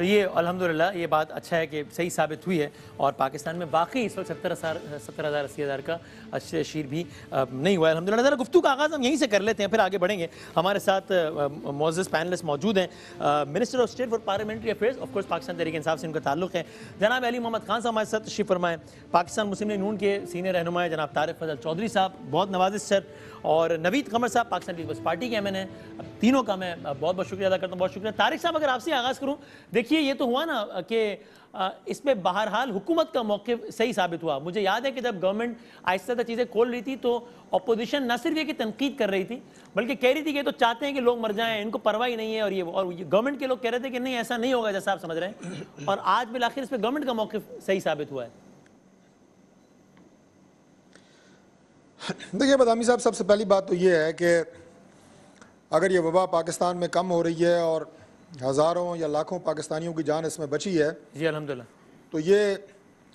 تو یہ الحمدللہ یہ بات اچھا ہے کہ صحیح ثابت ہوئی ہے، اور پاکستان میں واقعی اس وقت 70,000 80,000 کا شیر بھی نہیں ہوا ہے الحمدللہ۔ ذرا گفتگو کا آغاز ہم یہیں سے کر لیتے ہیں، پھر آگے بڑھیں گے۔ ہمارے ساتھ معزز پینلسٹ موجود ہیں، minister of state for parliamentary affairs, of course Pakistan Tehreek Insaf سے ان کا تعلق ہے، جناب علی محمد خان صاحب ہمارے ساتھ تشریف فرمائیں، پاکستان مسلم لیگ نون کے سینئر رہنما جناب طارق فضل چودھری صاحب، بہت نوازش سر، اور نوید قمر صاحب پاکستان پیپلز پارٹی کے ایم این ہیں۔ تینوں کا میں بہت بہت شکریہ ادا کرتا ہوں، بہت شکریہ۔ طارق صاحب اگر آپ سے آغاز کروں، دیکھیے یہ تو ہوا نا کہ اس میں بہرحال حکومت کا موقف صحیح ثابت ہوا۔ مجھے یاد ہے کہ جب گورنمنٹ آہستہ آہستہ چیزیں کھول رہی تھی تو اپوزیشن نہ صرف یہ کہ تنقید کر رہی تھی بلکہ کہہ رہی تھی کہ یہ تو چاہتے ہیں کہ لوگ مر جائیں، ان کو پرواہ ہی نہیں ہے، اور یہ گورنمنٹ کے لوگ کہہ رہے تھے کہ نہیں ایسا نہیں ہوگا جیسا آپ سمجھ رہے ہیں، اور آج بالآخر اس پہ گورنمنٹ کا موقف صحیح ثابت ہوا ہے۔ دیکھیے بدامی صاحب، سب سے پہلی بات تو یہ ہے کہ اگر یہ وبا پاکستان میں کم ہو رہی ہے اور ہزاروں یا لاکھوں پاکستانیوں کی جان اس میں بچی ہے جی الحمدللہ، تو یہ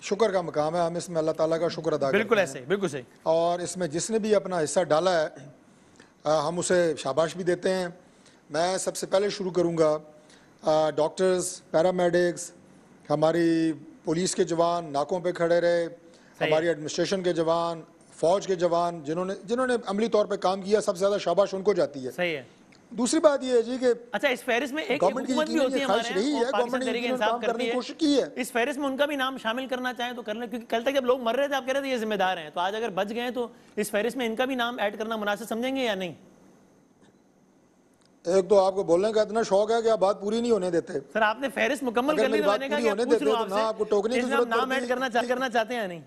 شکر کا مقام ہے، ہم اس میں اللہ تعالیٰ کا شکر ادا کرتے ہیں۔ بالکل ایسے، بالکل صحیح۔ اور اس میں جس نے بھی اپنا حصہ ڈالا ہے ہم اسے شاباش بھی دیتے ہیں۔ میں سب سے پہلے شروع کروں گا ڈاکٹرز، پیرامیڈکس، ہماری پولیس کے جوان ناکوں پہ کھڑے رہے، ہماری ایڈمنسٹریشن کے جوان، فوج کے جوان جنہوں نے عملی طور پہ کام کیا، سب سے زیادہ شاباش ان کو جاتی ہے۔ صحیح ہے۔ دوسری بات یہ ہے جی کہ اچھا اس فہرست میں ایک گورنمنٹ کی حکومت بھی ہوتی ہے خواہش رہی ہے، گورنمنٹ نے یقیناً کام کرنے کی کوشش کی ہے، اس فہرست میں ان کا بھی نام شامل کرنا چاہیں تو کر لیں، کیونکہ کل تک جب لوگ مر رہے تھے آپ کہہ رہے تھے یہ ذمہ دار ہیں، تو آج اگر بچ گئے تو اس فہرست میں ان کا بھی نام ایڈ کرنا مناسب سمجھیں گے یا نہیں؟ ایک تو آپ کو بولنے کا اتنا شوق ہے کہ آپ بات پوری نہیں ہونے دیتے۔ سر آپ نے فہرست مکمل کر لی تو میں نے کہا کہ پوچھ لوں آپ سے نام ایڈ کرنا چاہتے ہیں یا نہیں؟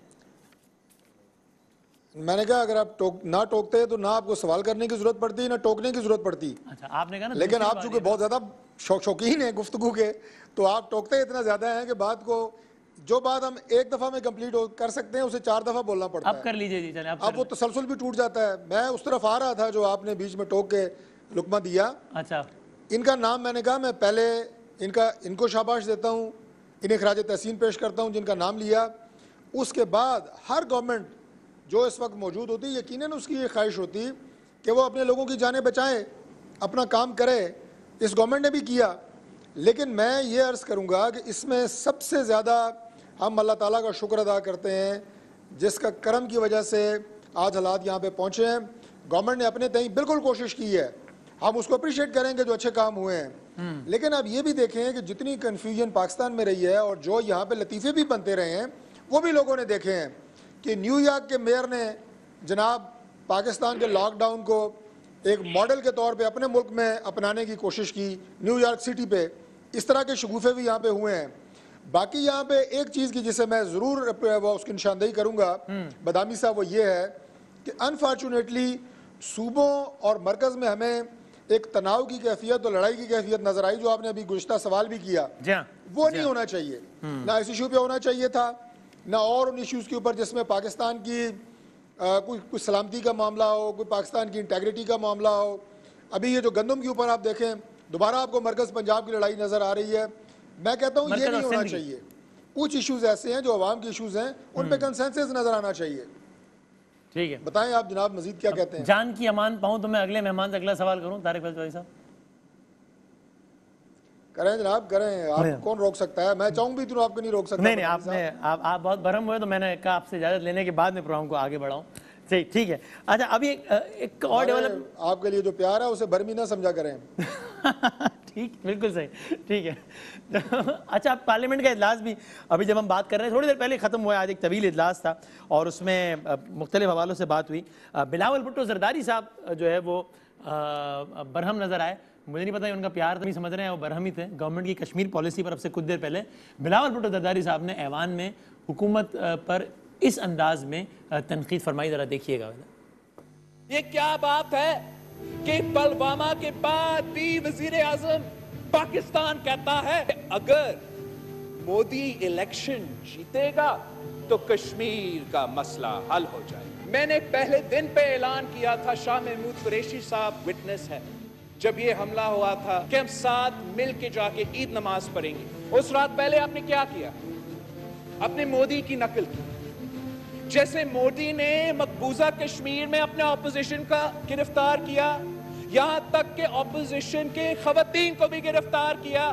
میں نے کہا اگر آپ نہ ٹوکتے تو نہ آپ کو سوال کرنے کی ضرورت پڑتی نہ ٹوکنے کی ضرورت پڑتی۔ اچھا آپ نے کہا نا، لیکن آپ چونکہ بہت زیادہ شوقین ہیں گفتگو کے، تو آپ ٹوکتے اتنا زیادہ ہیں کہ بات کو جو بات ہم ایک دفعہ میں کمپلیٹ کر سکتے ہیں اسے 4 دفعہ بولنا پڑتا ہے۔ اب کر لیجئے جی، چلیں اب وہ تسلسل بھی ٹوٹ جاتا ہے۔ میں اس طرف آ رہا تھا جو آپ نے بیچ میں ٹوک کے لقمہ دیا۔ اچھا ان کا نام میں نے کہا میں پہلے ان کو شاباش دیتا ہوں، انہیں خراج تحسین پیش کرتا ہوں جن کا نام لیا۔ اس کے بعد ہر گورنمنٹ جو اس وقت موجود ہوتی یقیناً اس کی یہ خواہش ہوتی کہ وہ اپنے لوگوں کی جانیں بچائیں، اپنا کام کرے۔ اس گورنمنٹ نے بھی کیا، لیکن میں یہ عرض کروں گا کہ اس میں سب سے زیادہ ہم اللہ تعالیٰ کا شکر ادا کرتے ہیں جس کا کرم کی وجہ سے آج حالات یہاں پہ پہنچے ہیں۔ گورنمنٹ نے اپنے تئیں بالکل کوشش کی ہے، ہم اس کو اپریشیٹ کریں گے جو اچھے کام ہوئے ہیں، لیکن اب یہ بھی دیکھیں کہ جتنی کنفیوژن پاکستان میں رہی ہے اور جو یہاں پہ لطیفے بھی بنتے رہے ہیں وہ بھی لوگوں نے دیکھے ہیں کہ نیو یارک کے میئر نے جناب پاکستان کے لاک ڈاؤن کو ایک ماڈل کے طور پہ اپنے ملک میں اپنانے کی کوشش کی، نیو یارک سٹی پہ۔ اس طرح کے شگوفے بھی یہاں پہ ہوئے ہیں۔ باقی یہاں پہ ایک چیز کی جسے میں ضرور اس کی نشاندہی کروں گا بدامی صاحب، وہ یہ ہے کہ انفارچونیٹلی صوبوں اور مرکز میں ہمیں ایک تناؤ کی کیفیت اور لڑائی کی کیفیت نظر آئی، جو آپ نے ابھی گزشتہ سوال بھی کیا، وہ نہیں ہونا چاہیے، نہ اس ایشو پہ ہونا چاہیے تھا، نہ اور ان ایشوز کے اوپر جس میں پاکستان کی کوئی سلامتی کا معاملہ ہو، کوئی پاکستان کی انٹیگریٹی کا معاملہ ہو۔ ابھی یہ جو گندم کے اوپر آپ دیکھیں دوبارہ آپ کو مرکز پنجاب کی لڑائی نظر آ رہی ہے۔ میں کہتا ہوں یہ نہیں ہونا چاہیے۔ کچھ ایشوز ایسے ہیں جو عوام کے ایشوز ہیں، ان پہ کنسنسس نظر آنا چاہیے۔ ٹھیک ہے، بتائیں آپ جناب مزید کیا کہتے ہیں؟ جان کی امان پاؤں تو میں اگلے مہمان سے اگلا سوال کروں، طارق فضل چودھری صاحب۔ کریں جناب کریں، آپ کون روک سکتا ہے؟ میں چاہوں بھی تو آپ کو نہیں روک سکتا۔ نہیں آپ بہت برہم ہوئے تو میں نے کہا آپ سے اجازت لینے کے بعد میں پروگرام کو آگے بڑھاؤں۔ صحیح، ٹھیک ہے۔ اچھا ابھی ایک اور ڈیولپ، آپ کے لیے جو پیار ہے اسے برمی نہ سمجھا کریں۔ ٹھیک، بالکل صحیح، ٹھیک ہے۔ اچھا پارلیمنٹ کا اجلاس بھی ابھی جب ہم بات کر رہے ہیں تھوڑی دیر پہلے ختم ہوا ہے، آج ایک طویل اجلاس تھا اور اس میں مختلف حوالوں سے بات ہوئی۔ بلاول بھٹو زرداری صاحب جو ہے وہ برہم نظر آئے، مجھے نہیں پتا ان کا پیار تو نہیں سمجھ رہے ہیں، وہ برہم ہی تھے۔ گورنمنٹ کی کشمیر پالیسی پر اب سے کچھ دیر پہلے بلاول بھٹو زرداری صاحب نے ایوان میں حکومت پر اس انداز میں تنقید فرمائی، ذرا دیکھیے گا۔ یہ کیا بات ہے کہ پلوامہ کے بعد بھی وزیر اعظم پاکستان کہتا ہے کہ اگر مودی الیکشن جیتے گا تو کشمیر کا مسئلہ حل ہو جائے گا۔ میں نے پہلے دن پہ اعلان کیا تھا، شاہ محمود قریشی صاحب وٹنس ہے، جب یہ حملہ ہوا تھا کہ ہم ساتھ مل کے جا کے عید نماز پڑھیں گے۔ اس رات پہلے آپ نے کیا کیا؟ اپنے مودی کی نقل کی، جیسے مودی نے مقبوضہ کشمیر میں اپنے اپوزیشن کا گرفتار کیا، یہاں تک کہ اپوزیشن کے خواتین کو بھی گرفتار کیا،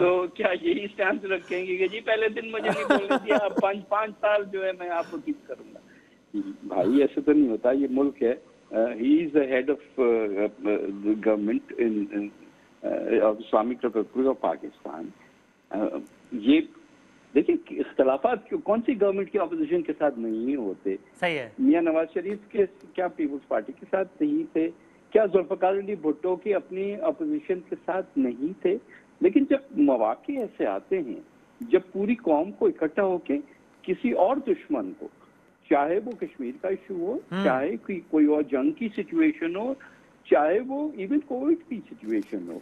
تو کیا یہی اسٹینس رکھیں گے کہ جی پہلے دن مجھے نہیں بولنے دیا، اب 5 سال جو ہے میں آپ کو کس کروں گا؟ بھائی ایسے تو نہیں ہوتا، یہ ملک ہے. He is the head of government in Islamic Republic of Pakistan. یہ دیکھیں اختلافات کون سی گورنمنٹ کی اپوزیشن کے ساتھ نہیں ہوتے. صحیح ہے. میاں نواز شریف کے کیا پیپلز پارٹی کے ساتھ نہیں تھے؟ کیا ذوالفقار علی بھٹو کی اپنی اپوزیشن کے ساتھ نہیں تھے؟ لیکن جب مواقع ایسے آتے ہیں، جب پوری قوم کو اکٹھا ہو کے کسی اور دشمن کو، چاہے وہ کشمیر کا ایشو ہو، چاہے کوئی اور جنگ کی سچویشن ہو، چاہے وہ ایون کووڈ کی سچویشن ہو،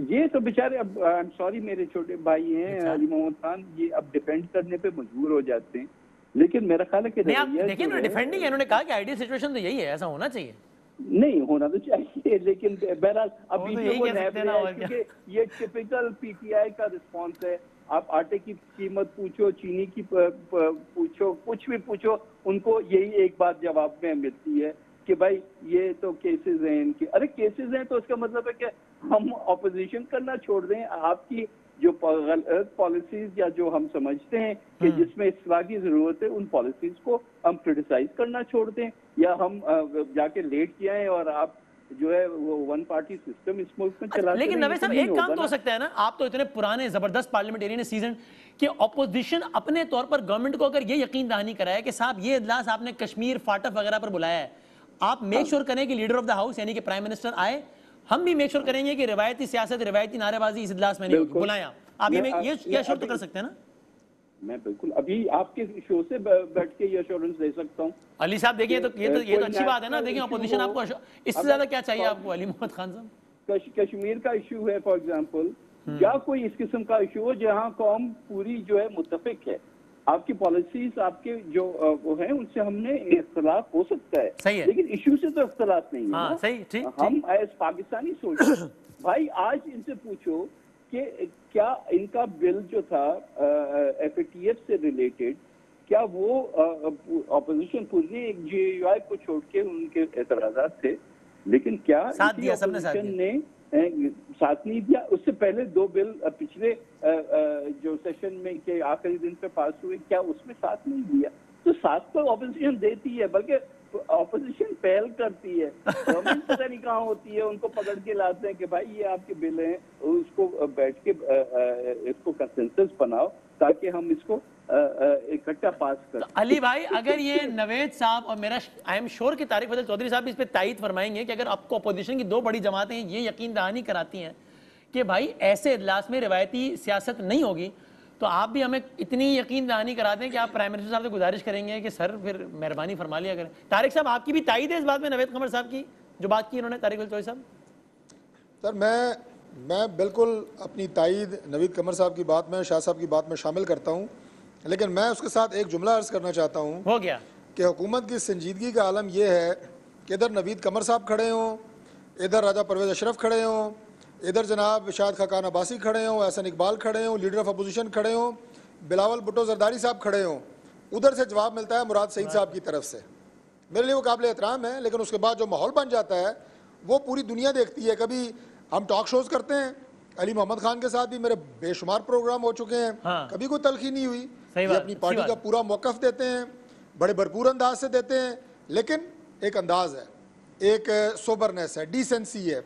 یہ تو بیچارے اب آئی ایم سوری میرے چھوٹے بھائی ہیں علی محمد خان، یہ اب ڈیپینڈ کرنے پہ مجبور ہو جاتے ہیں. لیکن میرا خیال ہے کہ دیکھیں ڈیفینڈنگ، انہوں نے کہا کہ آئیڈیل سچویشن تو یہی ہے، ایسا ہونا چاہیے. نہیں ہونا تو چاہیے، لیکن بہرحال ابھی کیونکہ یہ ٹپیکل پی ٹی آئی کا رسپانس ہے. آپ آٹے کی قیمت پوچھو، چینی کی پوچھو، کچھ بھی پوچھو، ان کو یہی ایک بات جواب میں ملتی ہے کہ بھائی یہ تو کیسز ہیں ان کی. ارے کیسز ہیں تو اس کا مطلب ہے کہ ہم اپوزیشن کرنا چھوڑ دیں. آپ کی جو غلط پالیسیز یا جو ہم سمجھتے ہیں کہ جس میں اصلاح کی ضرورت ہے، ان پالیسیز کو ہم کرٹیسائز کرنا چھوڑ دیں، یا ہم جا کے لیٹ کیا ہے اور آپ جو ہے وہ ون پارٹی سسٹم اس ملک میں چلاتے ہیں. لیکن نوید صاحب ایک کام تو ہو سکتا ہے نا، آپ تو اتنے پرانے زبردست پارلیمنٹیرین سیزن کہ اپوزیشن اپنے طور پر گورنمنٹ کو اگر یہ یقین دہانی کرائے کہ صاحب یہ اجلاس آپ نے کشمیر فاٹف وغیرہ پر بلایا ہے، آپ میک شور کریں کہ لیڈر آف دا ہاؤس یعنی کہ پرائم منسٹر آئے. ہم بھی میک شور کریں گے کہ روایتی سیاست، روایتی نعرے بازی اس اجلاس میں نہیں بلایا. آپ یہ شور تو کر سکتے ہیں نا؟ میں بالکل ابھی آپ کے شو سے بیٹھ کے یہ ایشورنس دے سکتا ہوں. علی صاحب دیکھیے تو یہ تو اچھی بات ہے نا. دیکھیں اپوزیشن آپ کو اس سے زیادہ کیا چاہیے آپ کو علی محمد خان صاحب؟ کشمیر کا ایشو ہے فار ایگزامپل، یا کوئی اس قسم کا ایشو ہو جہاں قوم پوری جو ہے متفق ہے. آپ کی پالیسیز آپ کے جو وہ ہیں ان سے ہم نے اختلاف ہو سکتا ہے، لیکن ایشو سے تو اختلاف نہیں ہے. ہم ایز پاکستانی سوچیں بھائی، آج ان سے پوچھو کہ کیا ان کا بل جو تھا ایف اے ٹی ایف سے ریلیٹڈ، کیا وہ اپوزیشن پوری ایک جے یو آئی کو چھوڑ کے ان کے اعتراضات تھے، لیکن کیا اپوزیشن نے ساتھ نہیں دیا؟ اس سے پہلے 2 بل پچھلے جو سیشن میں کے آخری دن پہ پاس ہوئے، کیا اس میں ساتھ نہیں دیا؟ تو ساتھ تو اپوزیشن دیتی ہے، بلکہ اپوزیشن پہل کرتی ہے. گورنمنٹ پتہ نہیں کہاں ہوتی ہے، ان کو پکڑ کے لاتے ہیں کہ بھائی یہ آپ کے بل ہیں، اس کو بیٹھ کے اس کو کنسنسس بناؤ تاکہ ہم اس کو اکٹھا پاس کریں. علی بھائی اگر یہ نوید صاحب اور میرا آئی ایم شور کہ طارق فضل چودھری صاحب بھی اس پہ تائید فرمائیں گے کہ اگر آپ کو اپوزیشن کی 2 بڑی جماعتیں یہ یقین دہانی کراتی ہیں کہ بھائی ایسے اجلاس میں روایتی سیاست نہیں ہوگی، تو آپ بھی ہمیں اتنی یقین دہانی کراتے ہیں کہ آپ پرائم منسٹر صاحب سے گزارش کریں گے کہ سر پھر مہربانی فرما لیا کریں. طارق صاحب آپ کی بھی تائید ہے اس بات میں نوید قمر صاحب کی جو بات کی انہوں نے، طارق فضل چودھری صاحب؟ سر میں بالکل اپنی تائید نوید قمر صاحب کی بات میں، شاہ صاحب کی بات میں شامل کرتا ہوں، لیکن میں اس کے ساتھ ایک جملہ عرض کرنا چاہتا ہوں. ہو گیا کہ حکومت کی سنجیدگی کا عالم یہ ہے کہ ادھر نوید قمر صاحب کھڑے ہوں، ادھر راجہ پرویز اشرف کھڑے ہوں، ادھر جناب شاہد خاقان عباسی کھڑے ہوں، احسن اقبال کھڑے ہوں، لیڈر آف اپوزیشن کھڑے ہوں، بلاول بھٹو زرداری صاحب کھڑے ہوں، ادھر سے جواب ملتا ہے مراد سعید صاحب کی طرف سے. میرے لیے وہ قابل احترام ہے، لیکن اس کے بعد جو ماحول بن جاتا ہے وہ پوری دنیا دیکھتی ہے. کبھی ہم ٹاک شوز کرتے ہیں، علی محمد خان کے ساتھ بھی میرے بے شمار پروگرام ہو چکے ہیں، کبھی کوئی تلخی نہیں ہوئی. یہ اپنی پارٹی کا پورا موقف دیتے ہیں، بڑے بھرپور انداز سے دیتے ہیں، لیکن ایک انداز ہے، ایک سوبرنیس ہے، ڈیسنسی ہے.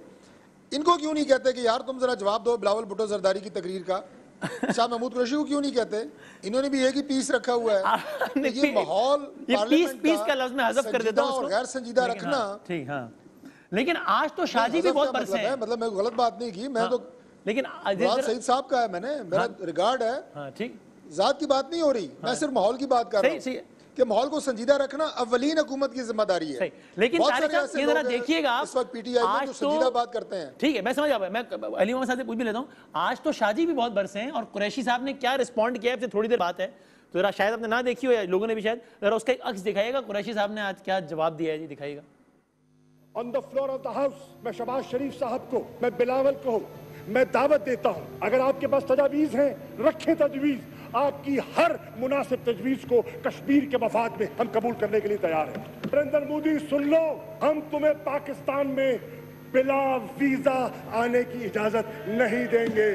ان کو کیوں نہیں کہتے کہ یار تم ذرا جواب دو بلاول بھٹو زرداری کی تقریر کا؟ شاہ محمود قریشی کو کیوں نہیں کہتے؟ انہوں نے بھی ایک ہی پیس رکھا ہوا ہے. یہ ماحول پارلیمنٹ کا سنجیدہ اور غیر سنجیدہ رکھنا. لیکن آج تو شاہ جی بھی بہت برسے ہیں. مطلب میں غلط بات نہیں کی، میں تو لیکن مراد سعید صاحب کا ہے، میں نے میرا ریگارڈ ہے، ذات کی بات نہیں ہو رہی، میں صرف ماحول کی بات کر رہا ہوں کہ ماحول کو سنجیدہ رکھنا اولین حکومت کی ذمہ داری ہے. لیکن یہ ذرا دیکھیے گا اس وقت پی ٹی آئی میں جو سنجیدہ بات کرتے ہیں. ٹھیک ہے میں سمجھ آیا، میں علی محمد صاحب سے پوچھ بھی لیتا ہوں. آج تو شاہ جی بھی بہت برسے ہیں اور قریشی صاحب نے کیا رسپونڈ کیا ہے تھوڑی دیر بات ہے، تو ذرا شاید آپ نے نہ دیکھی ہو یا لوگوں نے بھی شاید، ذرا اس کا ایک عکس دکھائیے گا قریشی صاحب نے آج کیا جواب دیا ہے. جی دکھائیے گا. On the floor of the house میں شہباز شریف صاحب کو، میں بلاول کو میں دعوت دیتا ہوں، اگر آپ کے پاس تجاویز ہیں رکھیں تجویز. آپ کی ہر مناسب تجویز کو کشمیر کے مفاد میں ہم قبول کرنے کے لیے تیار ہیں. نریندر مودی سن لو، ہم تمہیں پاکستان میں بلا ویزا آنے کی اجازت نہیں دیں گے.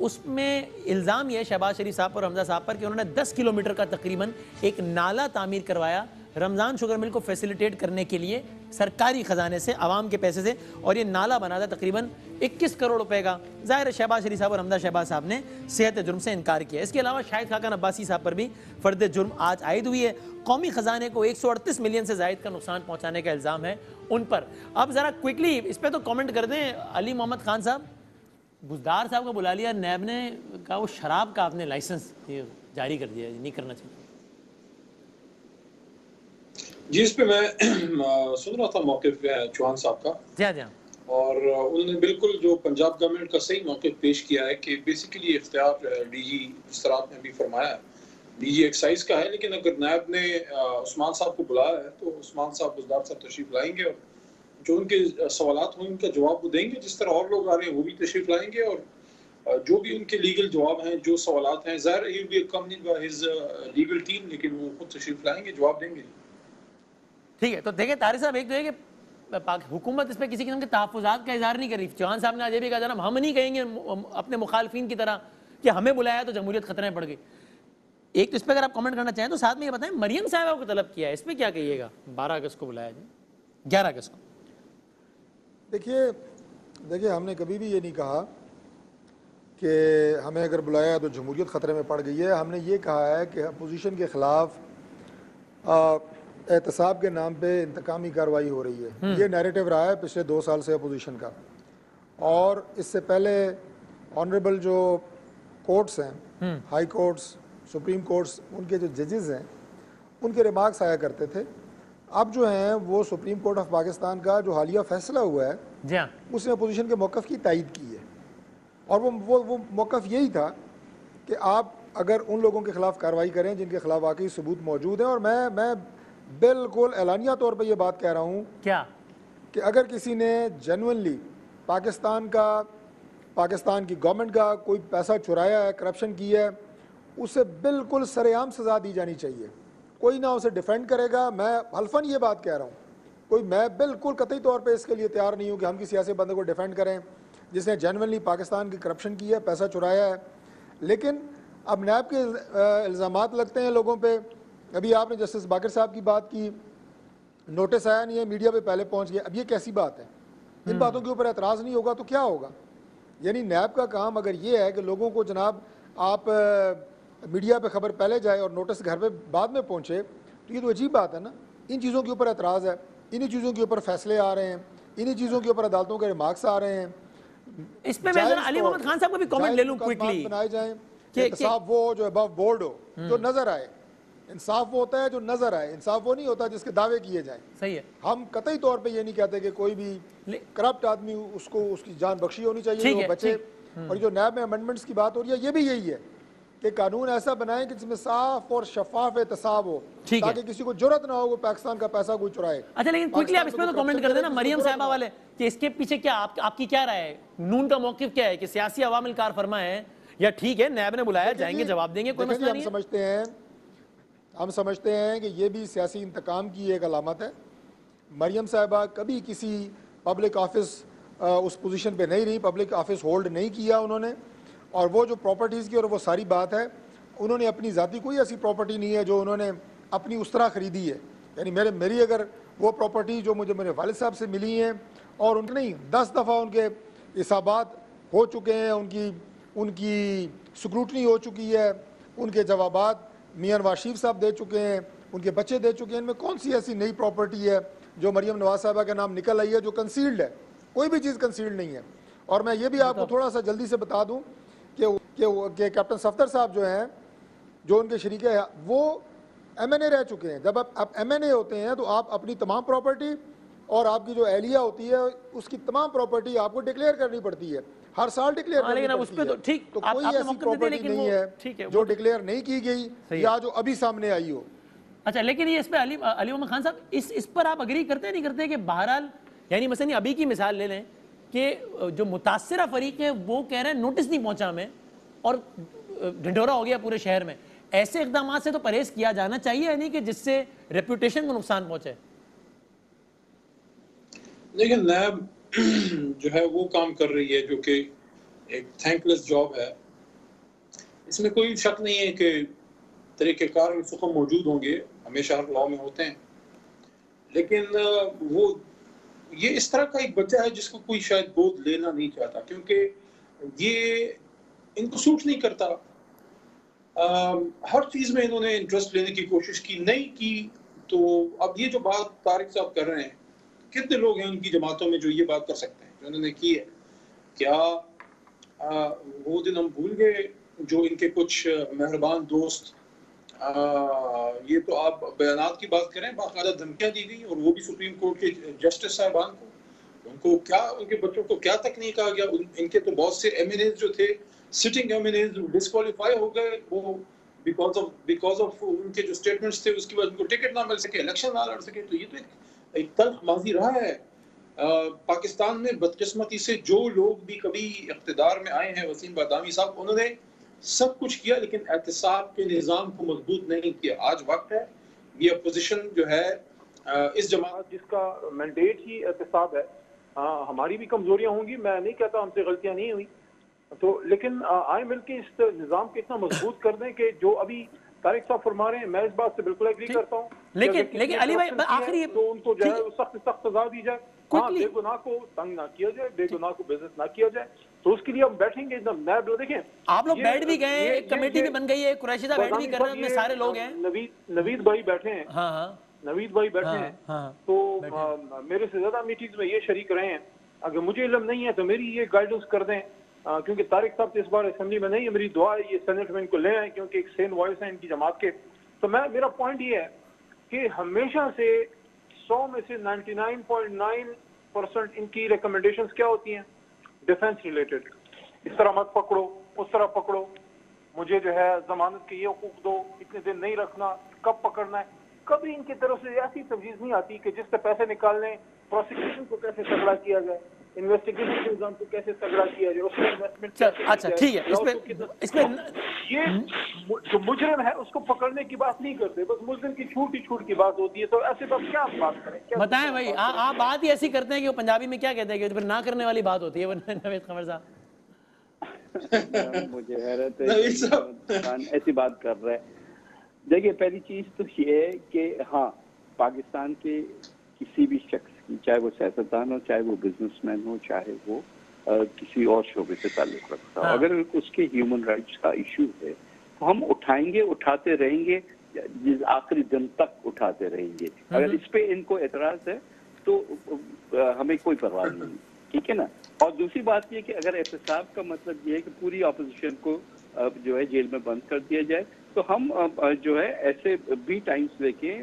اس میں الزام یہ ہے شہباز شریف صاحب اور حمزہ صاحب پر کہ انہوں نے 10 کلومیٹر کا تقریباً ایک نالہ تعمیر کروایا رمضان شوگر مل کو فیسیلیٹیٹ کرنے کے لیے سرکاری خزانے سے، عوام کے پیسے سے، اور یہ نالہ بنا تھا تقریباً 21 کروڑ روپے کا۔ ظاہر ہے شہباز شریف صاحب اور حمزہ شہباز صاحب نے صحت جرم سے انکار کیا۔ اس کے علاوہ شاہد خاقان عباسی صاحب پر بھی فرد جرم آج عائد ہوئی ہے۔ قومی خزانے کو 138 ملین سے زائد کا نقصان پہنچانے کا الزام ہے ان پر۔ اب ذرا کوئکلی اس پہ تو کامنٹ کر دیں علی محمد خان صاحب۔ بزدار صاحب کو بلا لیا نیب نے، کہا وہ شراب کا آپ نے لائسنس جاری کر دیا، نہیں کرنا چاہیے۔ جی اس پہ میں سن رہا تھا موقف چوہان صاحب کا، اور انہوں نے بالکل جو پنجاب گورنمنٹ کا صحیح موقف پیش کیا ہے کہ بیسیکلی اختیار ڈی جی جس طرح آپ نے بھی فرمایا ڈی جی ایکسائز کا ہے، لیکن اگر نیب نے عثمان صاحب کو بلایا ہے تو عثمان صاحب بزدار صاحب تشریف لائیں گے، اور جو ان کے سوالات ہوں ان کا جواب وہ دیں گے، جس طرح اور لوگ آ رہے ہیں وہ بھی تشریف لائیں گے، اور جو بھی ان کے لیگل جواب ہیں، جو سوالات ہیں، ظاہر ہے بھی accompanied by his legal team, لیکن وہ خود تشریف لائیں گے، جواب دیں گے۔ ٹھیک ہے، تو دیکھیں طارق صاحب، ایک تو ہے کہ حکومت اس پہ کسی قسم کے تحفظات کا اظہار نہیں کر رہی۔ چوہان صاحب نے آج یہ بھی کہا جناب ہم نہیں کہیں گے اپنے مخالفین کی طرح کہ ہمیں بلایا تو جمہوریت خطرے میں پڑ گئی۔ ایک تو اس پہ اگر آپ کامنٹ کرنا چاہیں تو ساتھ میں یہ بتائیں مریم صاحبہ کو طلب کیا ہے، اس پہ کیا کہیے گا؟ 12 اگست کو بلایا جی، 11 اگست کو۔ دیکھیے ہم نے کبھی بھی یہ نہیں کہا کہ ہمیں اگر بلایا تو جمہوریت خطرے میں پڑ گئی ہے۔ ہم نے یہ کہا ہے کہ اپوزیشن کے خلاف احتساب کے نام پہ انتقامی کارروائی ہو رہی ہے۔ یہ نیریٹو رہا ہے پچھلے 2 سال سے اپوزیشن کا، اور اس سے پہلے آنریبل جو کورٹس ہیں، ہائی کورٹس، سپریم کورٹس، ان کے جو ججز ہیں ان کے ریمارکس آیا کرتے تھے۔ اب جو ہیں وہ سپریم کورٹ آف پاکستان کا جو حالیہ فیصلہ ہوا ہے اس نے اپوزیشن کے موقف کی تائید کی ہے، اور وہ موقف یہی تھا کہ آپ اگر ان لوگوں کے خلاف کارروائی کریں جن کے خلاف واقعی ثبوت موجود ہیں، اور میں بالکل اعلانیہ طور پہ یہ بات کہہ رہا ہوں کیا کہ اگر کسی نے جینوئنلی پاکستان کی گورنمنٹ کا کوئی پیسہ چرایا ہے، کرپشن کی ہے، اسے بالکل سر عام سزا دی جانی چاہیے۔ کوئی نہ اسے ڈیفینڈ کرے گا، میں حلفاً یہ بات کہہ رہا ہوں، میں بالکل قطعی طور پہ اس کے لیے تیار نہیں ہوں کہ ہم کسی ایسے بندے کو ڈیفینڈ کریں جس نے جینوئنلی پاکستان کی کرپشن کی ہے، پیسہ چرایا ہے۔ لیکن اب نیب کے الزامات لگتے ہیں لوگوں پہ۔ ابھی آپ نے جسٹس باقر صاحب کی بات کی، نوٹس آیا نہیں ہے، میڈیا پہ پہلے پہنچ گیا۔ اب یہ کیسی بات ہے؟ ان باتوں کے اوپر اعتراض نہیں ہوگا تو کیا ہوگا؟ یعنی نیب کا کام اگر یہ ہے کہ لوگوں کو جناب آپ میڈیا پہ خبر پہلے جائے اور نوٹس گھر پہ بعد میں پہنچے، تو یہ تو عجیب بات ہے نا۔ ان چیزوں کے اوپر اعتراض ہے، انہی چیزوں کے اوپر فیصلے آ رہے ہیں، انہی چیزوں کے اوپر عدالتوں کے ریمارکس آ رہے ہیں۔ اس پہ میں علی محمد خان صاحب کو بھی کامنٹ لے لوں کوئکلی، بنائے جائیں کہ انصاف وہ جو ابو بورڈ ہو، جو نظر آئے۔ انصاف وہ ہوتا ہے جو نظر آئے، انصاف وہ نہیں ہوتا جس کے دعوے کیے جائیں۔ صحیح ہے، ہم قطعی طور پہ یہ نہیں کہتے کہ کوئی بھی کرپٹ آدمی اس کو اس کی جان بخشی ہونی چاہیے، وہ بچے۔ اور جو نیب میں امینڈمنٹس کی بات ہو رہی ہے یہ بھی یہی ہے کہ قانون ایسا بنائیں کہ جس میں صاف اور شفاف احتساب ہو، تاکہ کسی کو جرأت نہ ہو وہ پاکستان کا پیسہ کوئی چرائے۔ اچھا لیکن کوئکلی آپ اس پہ تو کامنٹ کر دینا مریم صاحبہ والے کہ اس کے پیچھے کیا آپ کی کیا رائے ہے؟ نون کا موقف کیا ہے کہ سیاسی عوامل کار فرما ہے یا ٹھیک ہے نیب نے بلایا جائیں گے جواب دیں گے، کوئی مسئلہ نہیں ہے؟ ہم سمجھتے ہیں کہ یہ بھی سیاسی انتقام کی ایک علامت ہے۔ مریم صاحبہ کبھی کسی پبلک آفس اس پوزیشن پہ نہیں رہی، پبلک آفس ہولڈ نہیں کیا انہوں نے، اور وہ جو پراپرٹیز کی اور وہ ساری بات ہے، انہوں نے اپنی ذاتی کوئی ایسی پراپرٹی نہیں ہے جو انہوں نے اپنی اس طرح خریدی ہے۔ یعنی میری اگر وہ پراپرٹی جو مجھے میرے والد صاحب سے ملی ہیں، اور ان کے نہیں 10 دفعہ ان کے حسابات ہو چکے ہیں، ان کی سکروٹنی ہو چکی ہے، ان کے جوابات میاں نواز شریف صاحب دے چکے ہیں، ان کے بچے دے چکے ہیں۔ ان میں کون سی ایسی نئی پراپرٹی ہے جو مریم نواز صاحبہ کے نام نکل آئی ہے جو کنسیلڈ ہے؟ کوئی بھی چیز کنسیلڈ نہیں ہے۔ اور میں یہ بھی آپ کو تھوڑا سا جلدی سے بتا دوں کہ کیپٹن صفدر صاحب جو ہیں، جو ان کے شریک ہیں، وہ ایم این اے رہ چکے ہیں۔ جب آپ ایم این اے ہوتے ہیں تو آپ اپنی تمام پراپرٹی اور آپ کی جو اہلیہ ہوتی ہے اس کی تمام پراپرٹی آپ کو ڈکلیئر کرنی پڑتی ہے، ہر سال ڈکلیئر کرنی پڑتی ہے۔ تو کوئی ایسی پراپرٹی نہیں ہے جو ڈکلیئر نہیں کی گئی یا جو ابھی سامنے آئی ہو۔ اچھا لیکن یہ اس پہ علی محمد خان صاحب اس پر آپ اگری کرتے نہیں کرتے کہ بہرحال یعنی مثلا ابھی کی مثال لے لیں کہ جو متاثرہ فریق ہے وہ کہہ رہے ہیں نوٹس نہیں پہنچا ہمیں اور ڈھنڈورا ہو گیا پورے شہر میں، ایسے اقدامات سے تو پرہیز کیا جانا چاہیے نہیں کہ جس سے ریپوٹیشن کو نقصان پہنچے؟ لیکن نیب جو ہے وہ کام کر رہی ہے جو کہ ایک تھینک لیس جاب ہے، اس میں کوئی شک نہیں ہے کہ طریقہ کار الفقم موجود ہوں گے، ہمیشہ ہر لاء میں ہوتے ہیں، لیکن وہ یہ اس طرح کا ایک بچہ ہے جس کو کوئی شاید گود لینا نہیں چاہتا، کیونکہ یہ ان کو سوٹ نہیں کرتا. ہر چیز میں انہوں نے انٹرسٹ لینے کی کوشش کی، نہیں کی. تو اب یہ جو بات طارق صاحب کر رہے ہیں، کتنے لوگ ہیں ان کی جماعتوں میں جو یہ بات کر سکتے ہیں جو انہوں نے کی ہے؟ کیا وہ دن ہم بھول گئے جو ان کے کچھ مہربان دوست، یہ تو آپ بیانات کی بات کریں، باقاعدہ دھمکیاں دی گئی، اور وہ بھی سپریم کورٹ کے جسٹس صاحبان کو، ان کو کیا، ان کے بچوں کو کیا تک نہیں کہا گیا؟ ان کے تو بہت سے ایم این ایز جو تھے، sitting M N As, disqualify ہو گئے وہ بیکاز آف ان کے جو اسٹیٹمنٹس تھے، اس کی وجہ ان کو ٹکٹ نہ مل سکے، الیکشن نہ لڑ سکے. تو یہ تو ایک تلخ ماضی رہا ہے پاکستان میں. بدقسمتی سے جو لوگ بھی کبھی اقتدار میں آئے ہیں، وسیم بادامی صاحب، انہوں نے سب کچھ کیا لیکن احتساب کے نظام کو مضبوط نہیں کیا. آج وقت ہے یہ اپوزیشن جو ہے اس جماعت جس کا مینڈیٹ ہی احتساب ہے، ہماری بھی کمزوریاں ہوں گی، میں نہیں کہتا ہم سے غلطیاں نہیں ہوئی، تو لیکن آئے مل کے اس نظام کو اتنا مضبوط کر دیں کہ جو ابھی طارق صاحب فرما رہے ہیں، میں اس بات سے بالکل ایگری کرتا ہوں. لیکن علی بھائی آخری تو ان کو جو ہے سخت سخت سزا دی جائے. ہاں، بے گناہ کو تنگ نہ کیا جائے، بے گناہ کو بزنس نہ کیا جائے. تو اس کے لیے ہم بیٹھیں گے. دیکھیں آپ لوگ بیٹھ بھی گئے، ایک کمیٹی بھی بن گئی ہے، قریشی صاحب بیٹھ بھی کر رہے ہیں، میں سارے لوگ ہیں، نوید بھائی بیٹھے ہیں، نوید بھائی بیٹھے ہیں، تو میرے سے زیادہ میٹنگز میں یہ شریک رہے ہیں. اگر مجھے علم نہیں ہے تو میری یہ گائیڈنس کر دیں، کیونکہ طارق صاحب اس بار اسمبلی میں نہیں ہے. میری دعا ہے یہ سینٹ میں ان کو لے آئیں، کیونکہ ایک سین وائس ہے ان کی جماعت کے. تو میرا پوائنٹ یہ ہے کہ ہمیشہ سے 100 میں سے 99.9% ان کی ریکمنڈیشنز کیا ہوتی ہیں؟ Defence related. اس طرح مت پکڑو، اس طرح پکڑو، مجھے جو ہے ضمانت کے یہ حقوق دو، اتنے دن نہیں رکھنا، کب پکڑنا ہے. کبھی ان کی طرف سے ایسی تجویز نہیں آتی کہ جس سے پیسے نکالنے، پروسیکیوشن کو کیسے تگڑا کیا جائے، انویسٹیگیشن کے نظام کو کیسے تگڑا کیا جائے، اس میں انویسٹمنٹ. اچھا ٹھیک ہے، اس میں یہ جو مجرم ہے اس کو پکڑنے کی بات نہیں کرتے، بس ملزم کی چھوٹ کی بات ہوتی ہے. تو ایسے بات کیا بات کریں؟ بتائیں بھائی، آپ بات ہی ایسی کرتے ہیں کہ وہ پنجابی میں کیا کہتے ہیں کہ پھر نہ کرنے والی بات ہوتی ہے. نوید قمر صاحب مجھے حیرت ہے ایسی بات کر رہے ہیں. دیکھیے، پہلی چیز تو یہ ہے کہ ہاں، پاکستان کے کسی بھی شخص کی، چاہے وہ سیاستدان ہو، چاہے وہ بزنس مین ہو، چاہے وہ کسی اور شعبے سے تعلق رکھتا ہو، اگر اس کے ہیومن رائٹس کا ایشو ہے تو ہم اٹھائیں گے، اٹھاتے رہیں گے، آخری دن تک اٹھاتے رہیں گے. اگر اس پہ ان کو اعتراض ہے تو ہمیں کوئی پرواہ نہیں، ٹھیک ہے نا. اور دوسری بات یہ کہ اگر احتساب کا مطلب یہ ہے کہ پوری اپوزیشن کو جو ہے جیل میں بند کر دیا جائے، تو ہم جو ہے ایسے بھی ٹائمز لے کے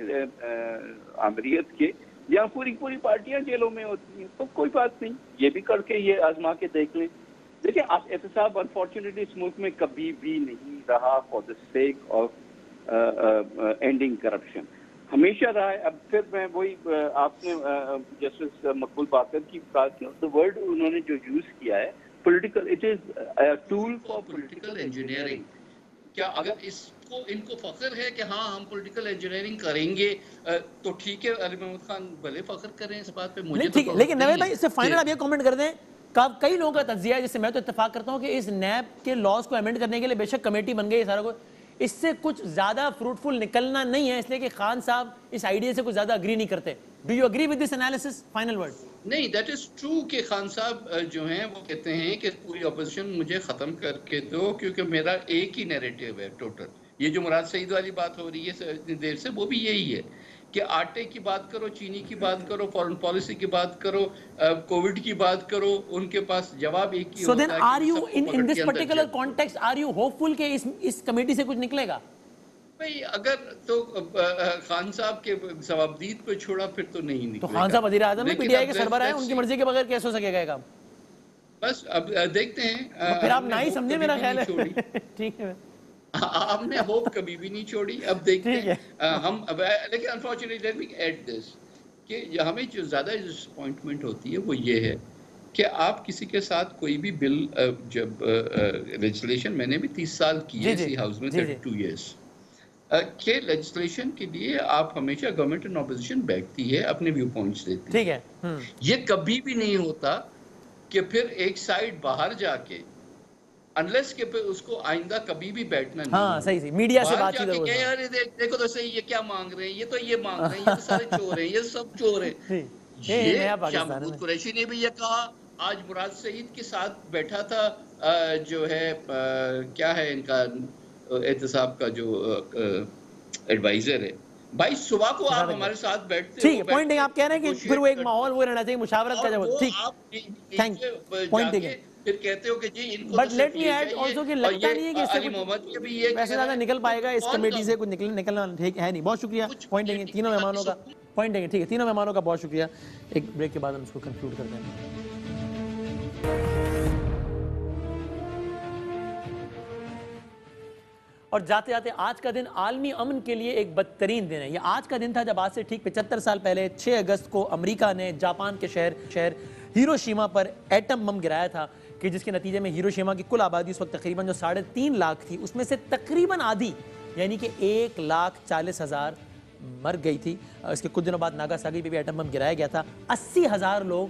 آمریت کے یا پوری پارٹیاں جیلوں میں ہوتی ہیں، تو کوئی بات نہیں، یہ بھی کر کے یہ آزما کے دیکھ لیں. دیکھیں، احتساب انفارچونیٹلی اس ملک میں کبھی بھی نہیں رہا for the sake of ending corruption, ہمیشہ رہا ہے. اب پھر میں وہی آپ نے جسٹس مقبول باقر کی بات کی، the word انہوں نے جو یوز کیا ہے political, it is a tool for political engineering. کیا اگر اس کو ان کو فخر ہے کہ ہاں ہم پولیٹیکل انجینئرنگ کریں گے تو ٹھیک ہے، علی محمد خان بھلے فخر کریں اس بات پہ، مجھے ٹھیک ہے. لیکن نوید بھائی اس سے فائنل آپ یہ کامنٹ کر دیں، کئی لوگوں کا تجزیہ ہے، جس سے میں تو اتفاق کرتا ہوں کہ اس نیب کے لاز کو امینڈ کرنے کے لیے بے شک کمیٹی بن گئی ہے سارا کو، اس سے کچھ زیادہ فروٹفل نکلنا نہیں ہے، اس لیے کہ خان صاحب اس آئیڈیا سے کچھ زیادہ اگری نہیں کرتے. Do you agree with this analysis? Final word. نہیں، دیٹ از ٹرو کہ خان صاحب جو ہیں وہ کہتے ہیں کہ پوری اپوزیشن مجھے ختم کر کے دو، کیونکہ میرا ایک ہی نیریٹو ہے ٹوٹل. یہ جو مراد سعید والی بات ہو رہی ہے اتنی دیر سے، وہ بھی یہی ہے کہ آٹے کی بات کرو، چینی کی بات کرو، فارن پالیسی کی بات کرو، کووڈ کی بات کرو، ان کے پاس جواب ایک ہی ہوتا ہے. So then are you in this particular context are you hopeful کہ اس کمیٹی سے کچھ نکلے گا؟ بھئی اگر تو خان صاحب کے ثوابدید پہ چھوڑا پھر تو نہیں نکلے گا. تو خان صاحب وزیر اعظم ہے، پی ٹی آئی کے سربراہ ہیں، ان کی مرضی کے بغیر کیسے ہو سکے گا کام؟ بس اب دیکھتے ہیں. پھر آپ نہ ہی سمجھے میرا خیال ہے. ٹھیک ہے، آپ نے ہوپ کبھی بھی نہیں چھوڑی. اب دیکھتے ہیں ہم. لیکن انفارچونیٹلی لیٹ می ایڈ دس کہ ہمیں جو زیادہ ڈسپوائنٹمنٹ ہوتی ہے وہ یہ ہے کہ آپ کسی کے ساتھ کوئی بھی بل، جب لیجسلیشن میں نے بھی 30 سال کی ہے اسی ہاؤس میں، 32 ایئرس، کہ لیجسلیشن کے لیے آپ ہمیشہ گورنمنٹ اینڈ اپوزیشن بیٹھتی ہے، اپنے ویو پوائنٹس دیتی ہے. ٹھیک ہے. یہ کبھی بھی نہیں ہوتا کہ پھر ایک سائڈ باہر جا کے unless کہ اس کو آئندہ کبھی بھی بیٹھنا نہیں. ہاں صحیح میڈیا سے بات چیت ہے یار دیکھو تو صحیح یہ کیا مانگ رہے ہیں, یہ تو یہ مانگ رہے ہیں, یہ تو سارے چور ہیں, یہ سب چور ہیں. یہ شاہ محمود قریشی نے بھی یہ کہا. آج مراد سعید کے ساتھ بیٹھا تھا جو ہے کیا ہے ان کا احتساب کا جو ایڈوائزر ہے. بھائی صبح کو آپ ہمارے ساتھ بیٹھتے ٹھیک ہے. پوائنٹ ہے آپ کہہ رہے ہیں کہ پھر وہ ایک ماحول وہ رہنا چاہیے مشاورت کا. جب ٹھیک پوائنٹ ہے پھر کہتے ہو کہ جی ان کو but let me add also کہ لگتا نہیں ہے کہ اس سے کچھ ویسے زیادہ نکل پائے گا اس کمیٹی سے. کچھ نکلنا ٹھیک ہے نہیں. بہت شکریہ. پوائنٹ ہے تینوں مہمانوں کا. پوائنٹ ہے ٹھیک ہے تینوں مہمانوں کا بہت شکریہ. ایک بریک کے بعد ہم اس کو کنکلوڈ کرتے ہیں. اور جاتے جاتے آج کا دن عالمی امن کے لیے ایک بدترین دن ہے. یہ آج کا دن تھا جب آج سے ٹھیک 75 سال پہلے 6 اگست کو امریکہ نے جاپان کے شہر ہیروشیما پر ایٹم بم گرایا تھا کہ جس کے نتیجے میں ہیروشیما کی کل آبادی اس وقت تقریباً جو 3.5 لاکھ تھی اس میں سے تقریباً آدھی یعنی کہ 1,40,000 مر گئی تھی. اس کے کچھ دنوں بعد ناگاساکی پہ بھی ایٹم بم گرایا گیا تھا. 80,000 لوگ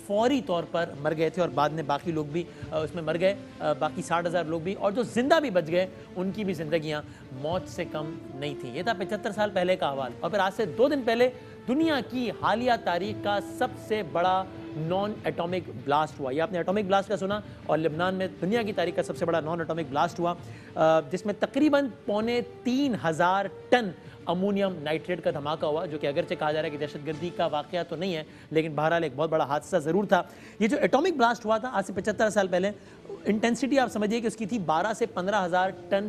فوری طور پر مر گئے تھے اور بعد میں باقی لوگ بھی اس میں مر گئے. باقی 60,000 لوگ بھی, اور جو زندہ بھی بچ گئے ان کی بھی زندگیاں موت سے کم نہیں تھیں. یہ تھا 75 سال پہلے کا حوال. اور پھر آج سے 2 دن پہلے دنیا کی حالیہ تاریخ کا سب سے بڑا نان ایٹامک بلاسٹ ہوا. یہ آپ نے ایٹامک بلاسٹ کا سنا, اور لبنان میں دنیا کی تاریخ کا سب سے بڑا نان ایٹامک بلاسٹ ہوا جس میں تقریباً 3,500 ٹن امونیم نائٹریٹ کا دھماکہ ہوا, جو کہ اگرچہ کہا جا رہا ہے کہ دہشت گردی کا واقعہ تو نہیں ہے لیکن بہرحال ایک بہت بڑا حادثہ ضرور تھا. یہ جو ایٹامک بلاسٹ ہوا تھا آج سے 75 سال پہلے, انٹینسٹی آپ سمجھیے کہ اس کی تھی 12 سے 15,000 ٹن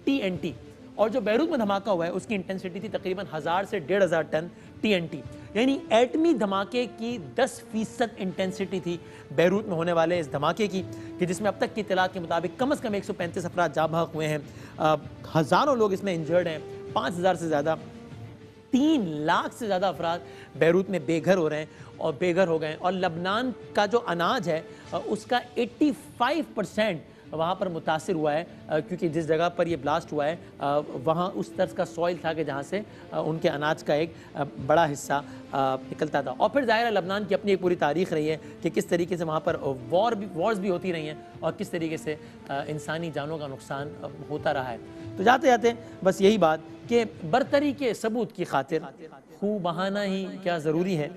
TNT, اور جو بیروت میں دھماکہ ہوا ہے اس کی انٹینسٹی تھی تقریباً 1,000 سے 1,500 ٹن TNT. یعنی ایٹمی دھماکے کی 10% انٹینسٹی تھی بیروت میں ہونے والے اس دھماکے کی, کہ جس میں اب تک کی اطلاعات کے مطابق کم از کم 135 افراد جاں بحق ہوئے ہیں. ہزاروں لوگ اس میں انجرڈ ہیں. 5,000 سے زیادہ 3 لاکھ سے زیادہ افراد بیروت میں بے گھر ہو رہے ہیں اور بے گھر ہو گئے ہیں. اور لبنان کا جو اناج ہے اس کا 85% وہاں پر متاثر ہوا ہے, کیونکہ جس جگہ پر یہ بلاسٹ ہوا ہے وہاں اس طرز کا سوائل تھا کہ جہاں سے ان کے اناج کا ایک بڑا حصہ نکلتا تھا. اور پھر ظاہر ہے لبنان کی اپنی ایک پوری تاریخ رہی ہے کہ کس طریقے سے وہاں پر وارز بھی ہوتی رہی ہیں اور کس طریقے سے انسانی جانوں کا نقصان ہوتا رہا ہے. تو جاتے جاتے بس یہی بات کہ برتری کے ثبوت کی خاطر خوں بہانا ہی کیا ضروری ہے,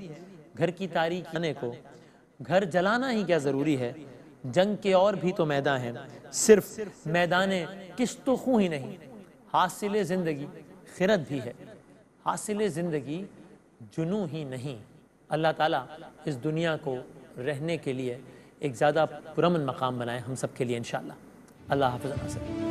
گھر کی تاریخ کرنے کو گھر جلانا ہی کیا ضروری ہے. جنگ کے اور بھی تو میدان ہیں, صرف میدان کشت و خوں ہی نہیں. حاصل زندگی خرد بھی ہے, حاصل زندگی جنوں ہی نہیں. اللہ تعالیٰ اس دنیا کو رہنے کے لیے ایک زیادہ پرامن مقام بنائے ہم سب کے لیے انشاءاللہ. اللہ حافظ.